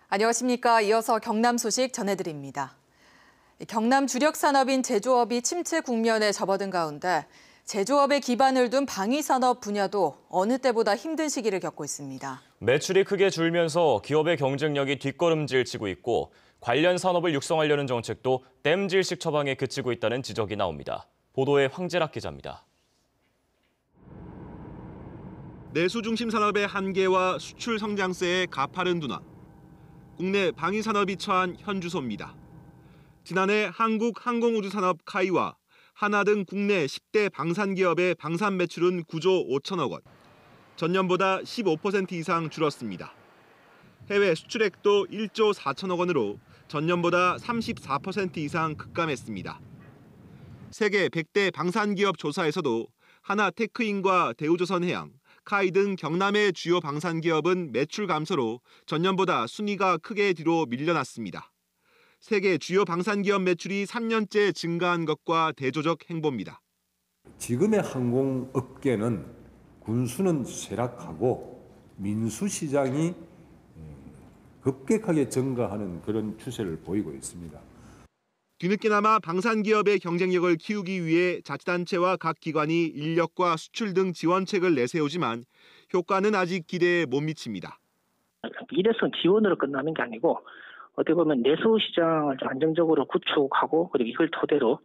안녕하십니까. 이어서 경남 소식 전해드립니다. 경남 주력 산업인 제조업이 침체 국면에 접어든 가운데 제조업에 기반을 둔 방위산업 분야도 어느 때보다 힘든 시기를 겪고 있습니다. 매출이 크게 줄면서 기업의 경쟁력이 뒷걸음질 치고 있고 관련 산업을 육성하려는 정책도 땜질식 처방에 그치고 있다는 지적이 나옵니다. 보도에 황재락 기자입니다. 내수 중심 산업의 한계와 수출 성장세의 가파른 둔화. 국내 방위산업이 처한 현주소입니다. 지난해 한국항공우주산업 카이와 하나 등 국내 10대 방산기업의 방산 매출은 9조 5천억 원. 전년보다 15% 이상 줄었습니다. 해외 수출액도 1조 4천억 원으로 전년보다 34% 이상 급감했습니다. 세계 100대 방산기업 조사에서도 하나테크인과 대우조선해양, 카이 등 경남의 주요 방산기업은 매출 감소로 전년보다 순위가 크게 뒤로 밀려났습니다. 세계 주요 방산기업 매출이 3년째 증가한 것과 대조적 행보입니다. 지금의 항공업계는 군수는 쇠락하고 민수시장이 급격하게 증가하는 그런 추세를 보이고 있습니다. 뒤늦게나마 방산기업의 경쟁력을 키우기 위해 자치단체와 각 기관이 인력과 수출 등 지원책을 내세우지만 효과는 아직 기대에 못 미칩니다. 일회성 지원으로 끝나는 게 아니고 어떻게 보면 내수 시장을 안정적으로 구축하고 그리고 이걸 토대로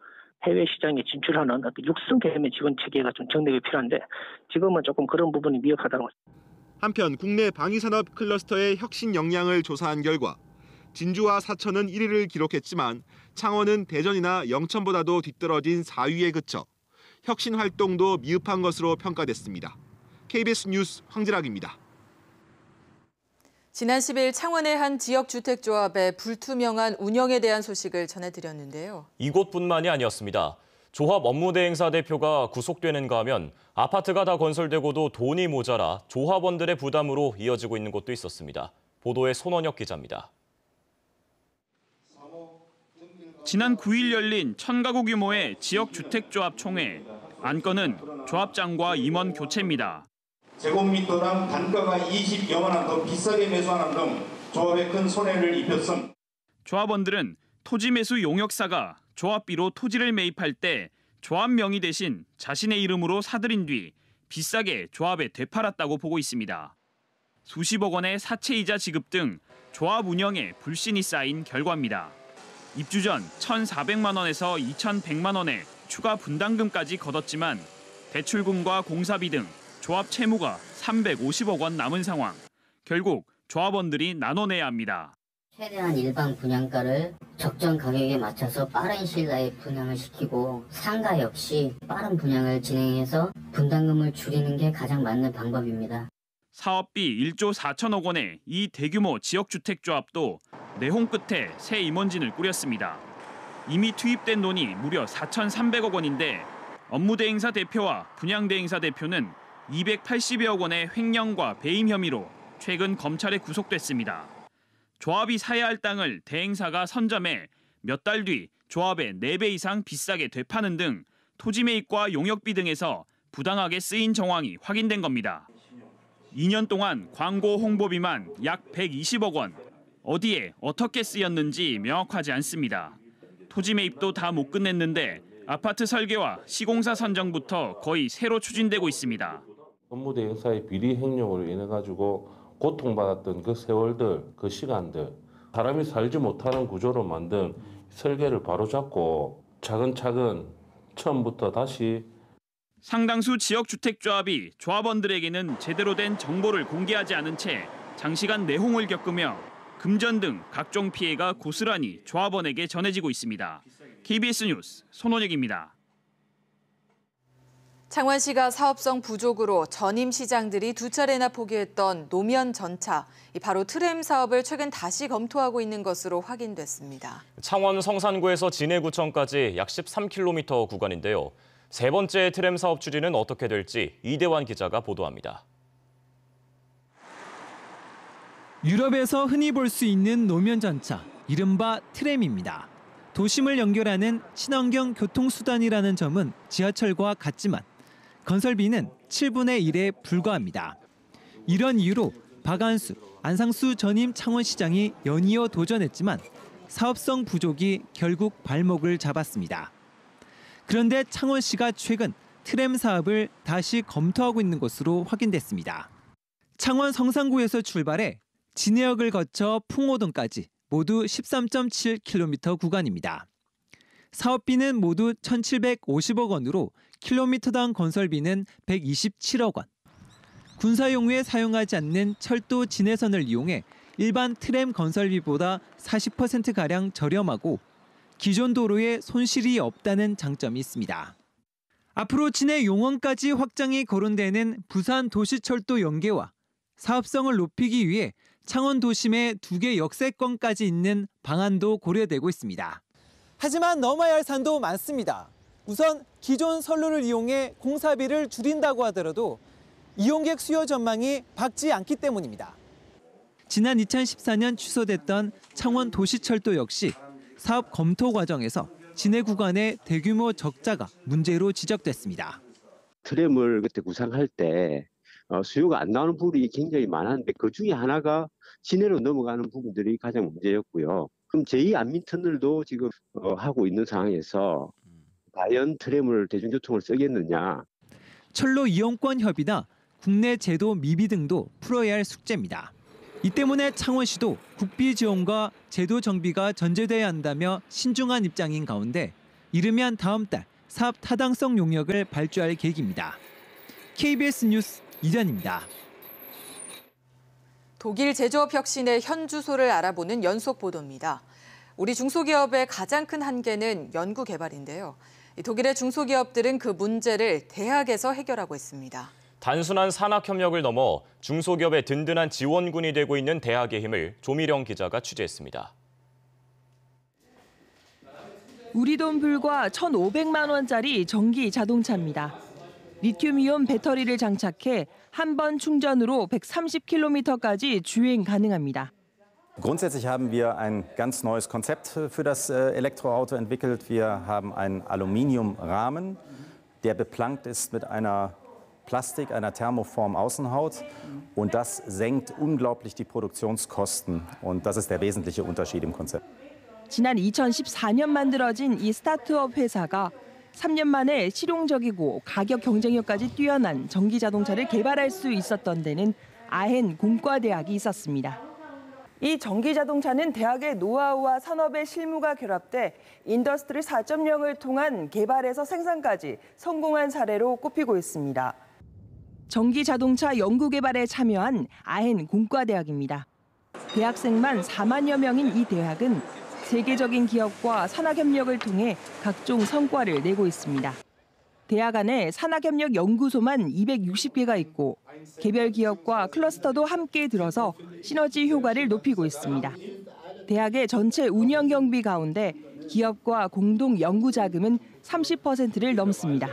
해외 시장에 진출하는 어떤 육성 개념의 지원 체계가 좀 정립이 필요한데 지금은 조금 그런 부분이 미흡하다고. 한편 국내 방위산업 클러스터의 혁신 역량을 조사한 결과 진주와 사천은 1위를 기록했지만 창원은 대전이나 영천보다도 뒤떨어진 4위에 그쳐 혁신 활동도 미흡한 것으로 평가됐습니다. KBS 뉴스 황재락입니다. 지난 10일 창원의 한 지역주택조합의 불투명한 운영에 대한 소식을 전해드렸는데요. 이곳뿐만이 아니었습니다. 조합 업무대행사 대표가 구속되는가 하면 아파트가 다 건설되고도 돈이 모자라 조합원들의 부담으로 이어지고 있는 곳도 있었습니다. 보도에 손원혁 기자입니다. 지난 9일 열린 1000가구 규모의 지역주택조합 총회. 안건은 조합장과 임원 교체입니다. 제곱미터당 단가가 20여만 원 더 비싸게 매수하는 등 조합에 큰 손해를 입혔음. 조합원들은 토지 매수 용역사가 조합비로 토지를 매입할 때 조합 명의 대신 자신의 이름으로 사들인 뒤 비싸게 조합에 되팔았다고 보고 있습니다. 수십억 원의 사채이자 지급 등 조합 운영에 불신이 쌓인 결과입니다. 입주 전 1,400만 원에서 2,100만 원의 추가 분담금까지 걷었지만 대출금과 공사비 등 조합 채무가 350억 원 남은 상황. 결국 조합원들이 나눠내야 합니다. 최대한 일반 분양가를 적정 가격에 맞춰서 빠른 시일 내에 분양을 시키고 상가 역시 빠른 분양을 진행해서 분담금을 줄이는 게 가장 맞는 방법입니다. 사업비 1조 4천억 원의 이 대규모 지역주택조합도 내홍 끝에 새 임원진을 꾸렸습니다. 이미 투입된 돈이 무려 4,300억 원인데 업무대행사 대표와 분양대행사 대표는 280여억 원의 횡령과 배임 혐의로 최근 검찰에 구속됐습니다. 조합이 사야 할 땅을 대행사가 선점해 몇 달 뒤 조합의 4배 이상 비싸게 되파는 등 토지 매입과 용역비 등에서 부당하게 쓰인 정황이 확인된 겁니다. 2년 동안 광고 홍보비만 약 120억 원. 어디에 어떻게 쓰였는지 명확하지 않습니다. 토지 매입도 다 못 끝냈는데 아파트 설계와 시공사 선정부터 거의 새로 추진되고 있습니다. 업무대행사의 비리 행령으로 인해 가지고 고통받았던 그 세월들, 그 시간들, 사람이 살지 못하는 구조로 만든 설계를 바로잡고 차근차근 처음부터 다시. 상당수 지역주택조합이 조합원들에게는 제대로 된 정보를 공개하지 않은 채 장시간 내홍을 겪으며 금전 등 각종 피해가 고스란히 조합원에게 전해지고 있습니다. KBS 뉴스 손원혁입니다. 창원시가 사업성 부족으로 전임 시장들이 2차례나 포기했던 노면 전차, 바로 트램 사업을 최근 다시 검토하고 있는 것으로 확인됐습니다. 창원 성산구에서 진해구청까지 약 13km 구간인데요. 세 번째 트램 사업 추진은 어떻게 될지 이대환 기자가 보도합니다. 유럽에서 흔히 볼 수 있는 노면 전차, 이른바 트램입니다. 도심을 연결하는 친환경 교통수단이라는 점은 지하철과 같지만 건설비는 7분의 1에 불과합니다. 이런 이유로 박안수, 안상수 전임 창원시장이 연이어 도전했지만 사업성 부족이 결국 발목을 잡았습니다. 그런데 창원시가 최근 트램 사업을 다시 검토하고 있는 것으로 확인됐습니다. 창원 성산구에서 출발해 진해역을 거쳐 풍호동까지 모두 13.7km 구간입니다. 사업비는 모두 1,750억 원으로 킬로미터당 건설비는 127억 원. 군사용후에 사용하지 않는 철도 진해선을 이용해 일반 트램 건설비보다 40%가량 저렴하고 기존 도로에 손실이 없다는 장점이 있습니다. 앞으로 진해 용원까지 확장이 거론되는 부산 도시철도 연계와 사업성을 높이기 위해 창원 도심에 2개 역세권까지 있는 방안도 고려되고 있습니다. 하지만 넘어야 할 산도 많습니다. 우선 기존 선로를 이용해 공사비를 줄인다고 하더라도 이용객 수요 전망이 밝지 않기 때문입니다. 지난 2014년 취소됐던 창원 도시철도 역시 사업 검토 과정에서 진해 구간의 대규모 적자가 문제로 지적됐습니다. 트램을 그때 구상할 때 수요가 안 나오는 부분이 굉장히 많았는데 그중에 하나가 진해로 넘어가는 부분들이 가장 문제였고요. 그럼 제2 안민터널도 지금 하고 있는 상황에서 과연 트램을 대중교통을 쓰겠느냐. 철로 이용권 협의나 국내 제도 미비 등도 풀어야 할 숙제입니다. 이 때문에 창원시도 국비 지원과 제도 정비가 전제돼야 한다며 신중한 입장인 가운데 이르면 다음 달 사업 타당성 용역을 발주할 계획입니다. KBS 뉴스 이전입니다. 독일 제조업 혁신의 현 주소를 알아보는 연속 보도입니다. 우리 중소기업의 가장 큰 한계는 연구 개발인데요. 독일의 중소기업들은 그 문제를 대학에서 해결하고 있습니다. 단순한 산학협력을 넘어 중소기업의 든든한 지원군이 되고 있는 대학의 힘을 조미령 기자가 취재했습니다. 우리 돈 불과 1,500만 원짜리 전기 자동차입니다. 리튬이온 배터리를 장착해 한 번 충전으로 130km까지 주행 가능합니다. Grundsätzlich haben wir ein ganz neues Konzept für das Elektroauto entwickelt. Wir haben einen Aluminiumrahmen, der beplankt ist mit einer Plastik, einer thermoform Außenhaut. Und das senkt unglaublich die Produktionskosten. Und das ist der wesentliche Unterschied im Konzept. 지난 2014년 만들어진 이 스타트업 회사가 3년 만에 실용적이고 가격 경쟁력까지 뛰어난 전기 자동차를 개발할 수 있었던 데는 아헨 공과대학이 있었습니다. 이 전기 자동차는 대학의 노하우와 산업의 실무가 결합돼 인더스트리 4.0을 통한 개발에서 생산까지 성공한 사례로 꼽히고 있습니다. 전기 자동차 연구 개발에 참여한 아헨 공과대학입니다. 대학생만 4만여 명인 이 대학은 세계적인 기업과 산학협력을 통해 각종 성과를 내고 있습니다. 대학 안에 산학협력 연구소만 260개가 있고 개별 기업과 클러스터도 함께 들어서 시너지 효과를 높이고 있습니다. 대학의 전체 운영 경비 가운데 기업과 공동 연구 자금은 30%를 넘습니다.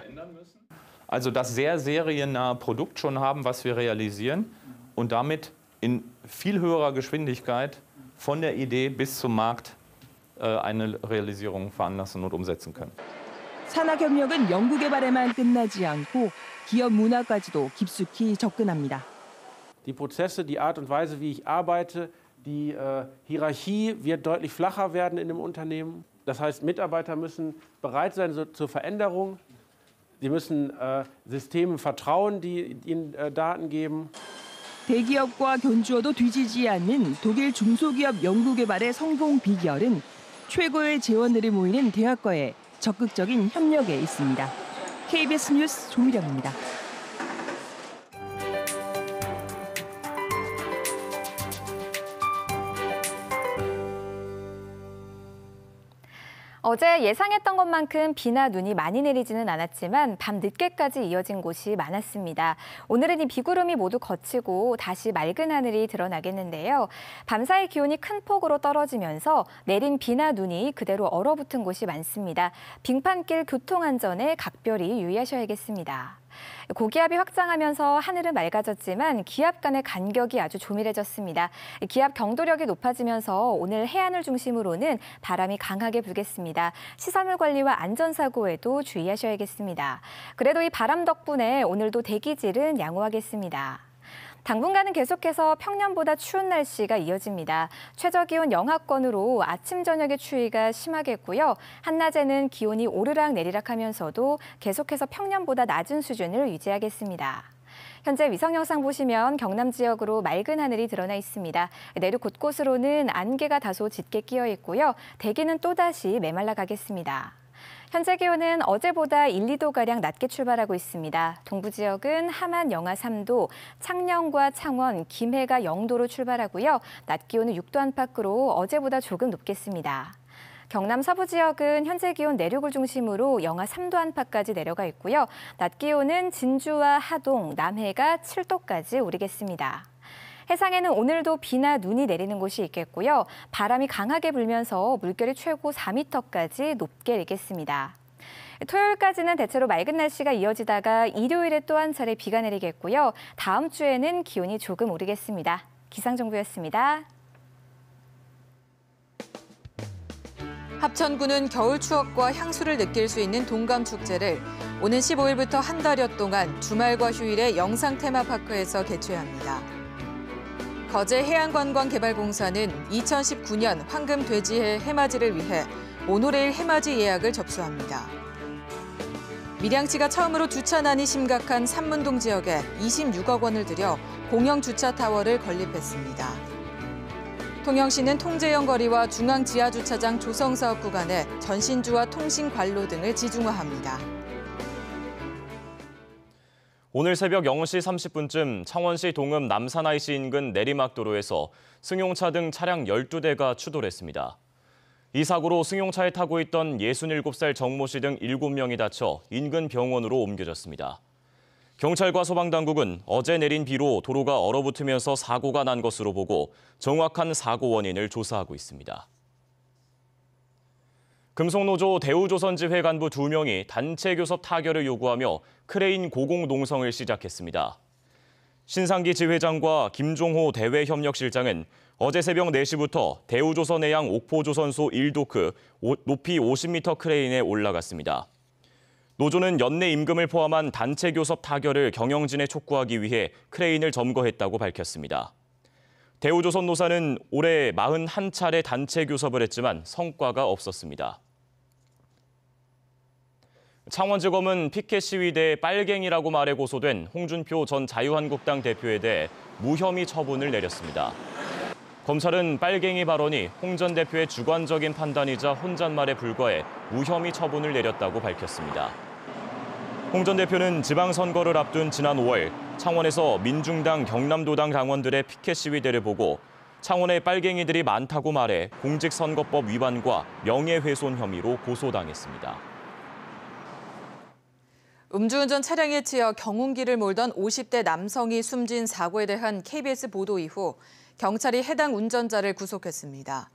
Also das sehr seriennahe Produkt schon haben, was wir realisieren und damit in viel höherer Geschwindigkeit von der Idee bis zum Markt eine Realisierung veranlassen und umsetzen können. 산학협력은 연구 개발에만 끝나지 않고 기업 문화까지도 깊숙이 접근합니다. Die Prozesse, die Art und Weise, wie ich arbeite, die Hierarchie wird deutlich flacher werden in dem Unternehmen. Das heißt, Mitarbeiter müssen bereit sein zur Veränderung. Sie müssen Systemen vertrauen, die ihnen Daten geben. 대기업과 견주어도 뒤지지 않는 독일 중소기업 연구개발의 성공 비결은 최고의 재원들이 모이는 대학과의 적극적인 협력에 있습니다. KBS 뉴스 조미령입니다. 어제 예상했던 것만큼 비나 눈이 많이 내리지는 않았지만 밤 늦게까지 이어진 곳이 많았습니다. 오늘은 이 비구름이 모두 걷히고 다시 맑은 하늘이 드러나겠는데요. 밤사이 기온이 큰 폭으로 떨어지면서 내린 비나 눈이 그대로 얼어붙은 곳이 많습니다. 빙판길 교통안전에 각별히 유의하셔야겠습니다. 고기압이 확장하면서 하늘은 맑아졌지만 기압 간의 간격이 아주 조밀해졌습니다. 기압 경도력이 높아지면서 오늘 해안을 중심으로는 바람이 강하게 불겠습니다. 시설물 관리와 안전사고에도 주의하셔야겠습니다. 그래도 이 바람 덕분에 오늘도 대기질은 양호하겠습니다. 당분간은 계속해서 평년보다 추운 날씨가 이어집니다. 최저기온 영하권으로 아침, 저녁의 추위가 심하겠고요. 한낮에는 기온이 오르락 내리락 하면서도 계속해서 평년보다 낮은 수준을 유지하겠습니다. 현재 위성 영상 보시면 경남 지역으로 맑은 하늘이 드러나 있습니다. 내륙 곳곳으로는 안개가 다소 짙게 끼어 있고요. 대기는 또다시 메말라 가겠습니다. 현재 기온은 어제보다 1, 2도가량 낮게 출발하고 있습니다. 동부 지역은 함안 영하 3도, 창녕과 창원, 김해가 0도로 출발하고요. 낮 기온은 6도 안팎으로 어제보다 조금 높겠습니다. 경남 서부 지역은 현재 기온 내륙을 중심으로 영하 3도 안팎까지 내려가 있고요. 낮 기온은 진주와 하동, 남해가 7도까지 오르겠습니다. 해상에는 오늘도 비나 눈이 내리는 곳이 있겠고요. 바람이 강하게 불면서 물결이 최고 4m까지 높게 일겠습니다. 토요일까지는 대체로 맑은 날씨가 이어지다가 일요일에 또 한 차례 비가 내리겠고요. 다음 주에는 기온이 조금 오르겠습니다. 기상정보였습니다. 합천구는 겨울 추억과 향수를 느낄 수 있는 동감축제를 오는 15일부터 한 달여 동안 주말과 휴일에 영상 테마파크에서 개최합니다. 거제 해양관광개발공사는 2019년 황금 돼지해 해맞이를 위해 모노레일 해맞이 예약을 접수합니다. 밀양시가 처음으로 주차난이 심각한 삼문동 지역에 26억 원을 들여 공영 주차타워를 건립했습니다. 통영시는 통제형 거리와 중앙 지하주차장 조성사업 구간에 전신주와 통신관로 등을 지중화합니다. 오늘 새벽 0시 30분쯤 창원시 동읍 남산IC 인근 내리막도로에서 승용차 등 차량 12대가 추돌했습니다. 이 사고로 승용차에 타고 있던 67살 정모 씨 등 7명이 다쳐 인근 병원으로 옮겨졌습니다. 경찰과 소방당국은 어제 내린 비로 도로가 얼어붙으면서 사고가 난 것으로 보고 정확한 사고 원인을 조사하고 있습니다. 금속노조 대우조선지회 간부 2명이 단체 교섭 타결을 요구하며 크레인 고공농성을 시작했습니다. 신상기 지회장과 김종호 대외협력실장은 어제 새벽 4시부터 대우조선해양 옥포조선소 1도크 높이 50m 크레인에 올라갔습니다. 노조는 연내 임금을 포함한 단체 교섭 타결을 경영진에 촉구하기 위해 크레인을 점거했다고 밝혔습니다. 대우조선 노사는 올해 41차례 단체 교섭을 했지만 성과가 없었습니다. 창원지검은 피켓 시위대의 빨갱이라고 말해 고소된 홍준표 전 자유한국당 대표에 대해 무혐의 처분을 내렸습니다. 검찰은 빨갱이 발언이 홍 전 대표의 주관적인 판단이자 혼잣말에 불과해 무혐의 처분을 내렸다고 밝혔습니다. 홍 전 대표는 지방선거를 앞둔 지난 5월 창원에서 민중당, 경남도당 당원들의 피켓 시위대를 보고 창원에 빨갱이들이 많다고 말해 공직선거법 위반과 명예훼손 혐의로 고소당했습니다. 음주운전 차량에 치여 경운기를 몰던 50대 남성이 숨진 사고에 대한 KBS 보도 이후 경찰이 해당 운전자를 구속했습니다.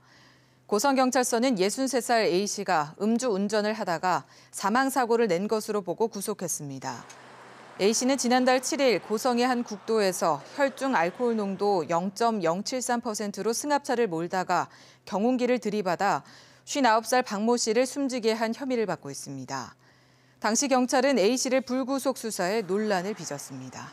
고성경찰서는 63살 A씨가 음주운전을 하다가 사망사고를 낸 것으로 보고 구속했습니다. A씨는 지난달 7일 고성의 한 국도에서 혈중 알코올 농도 0.073%로 승합차를 몰다가 경운기를 들이받아 59살 박모 씨를 숨지게 한 혐의를 받고 있습니다. 당시 경찰은 A씨를 불구속 수사해 논란을 빚었습니다.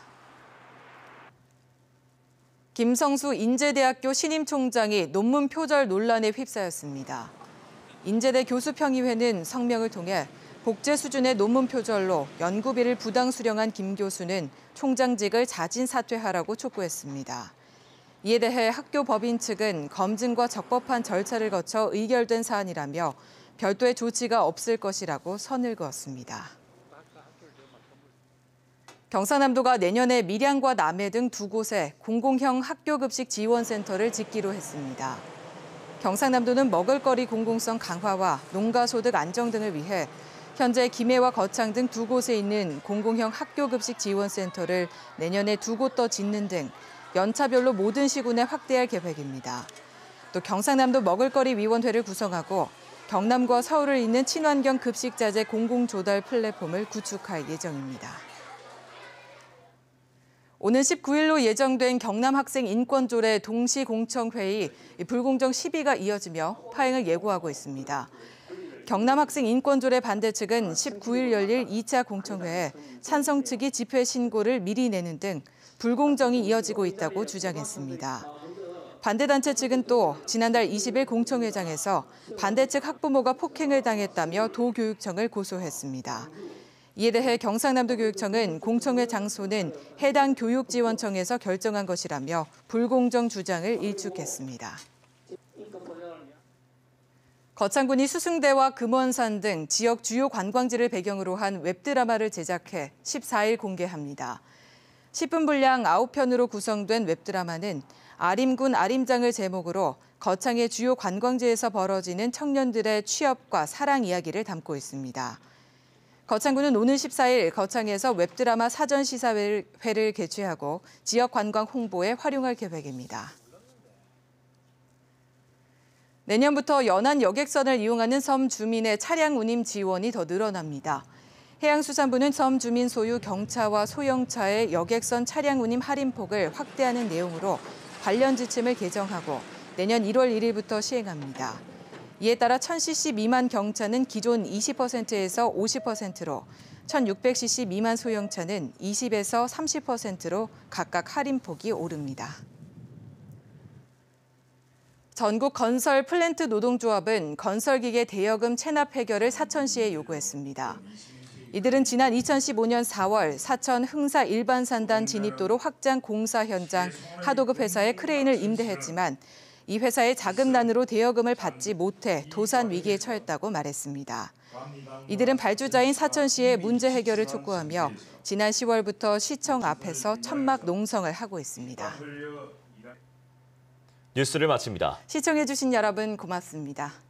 김성수 인제대학교 신임 총장이 논문 표절 논란에 휩싸였습니다. 인제대 교수평의회는 성명을 통해 복제 수준의 논문 표절로 연구비를 부당 수령한 김 교수는 총장직을 자진 사퇴하라고 촉구했습니다. 이에 대해 학교 법인 측은 검증과 적법한 절차를 거쳐 의결된 사안이라며 별도의 조치가 없을 것이라고 선을 그었습니다. 경상남도가 내년에 밀양과 남해 등 2곳에 공공형 학교급식 지원센터를 짓기로 했습니다. 경상남도는 먹을거리 공공성 강화와 농가소득 안정 등을 위해 현재 김해와 거창 등 2곳에 있는 공공형 학교급식 지원센터를 내년에 2곳 더 짓는 등 연차별로 모든 시군에 확대할 계획입니다. 또 경상남도 먹을거리위원회를 구성하고 경남과 서울을 잇는 친환경 급식자재 공공조달 플랫폼을 구축할 예정입니다. 오는 19일로 예정된 경남학생인권조례 동시공청회의 불공정 시비가 이어지며 파행을 예고하고 있습니다. 경남학생인권조례 반대 측은 19일 열릴 2차 공청회에 찬성 측이 집회 신고를 미리 내는 등 불공정이 이어지고 있다고 주장했습니다. 반대단체 측은 또 지난달 20일 공청회장에서 반대 측 학부모가 폭행을 당했다며 도교육청을 고소했습니다. 이에 대해 경상남도 교육청은 공청회 장소는 해당 교육지원청에서 결정한 것이라며 불공정 주장을 일축했습니다. 거창군이 수승대와 금원산 등 지역 주요 관광지를 배경으로 한 웹드라마를 제작해 14일 공개합니다. 10분 분량 9편으로 구성된 웹드라마는 아림군 아림장을 제목으로 거창의 주요 관광지에서 벌어지는 청년들의 취업과 사랑 이야기를 담고 있습니다. 거창군은 오늘 14일 거창에서 웹드라마 사전 시사회를 개최하고 지역 관광 홍보에 활용할 계획입니다. 내년부터 연안 여객선을 이용하는 섬 주민의 차량 운임 지원이 더 늘어납니다. 해양수산부는 섬 주민 소유 경차와 소형차의 여객선 차량 운임 할인폭을 확대하는 내용으로 관련 지침을 개정하고 내년 1월 1일부터 시행합니다. 이에 따라 1000cc 미만 경차는 기존 20%에서 50%로 1600cc 미만 소형차는 20에서 30%로 각각 할인폭이 오릅니다. 전국 건설 플랜트 노동조합은 건설기계 대여금 체납 해결을 사천시에 요구했습니다. 이들은 지난 2015년 4월 사천 흥사 일반산단 진입도로 확장 공사 현장 하도급 회사에 크레인을 임대했지만 이 회사의 자금난으로 대여금을 받지 못해 도산 위기에 처했다고 말했습니다. 이들은 발주자인 사천시의 문제 해결을 촉구하며 지난 10월부터 시청 앞에서 천막 농성을 하고 있습니다. 뉴스를 마칩니다. 시청해주신 여러분 고맙습니다.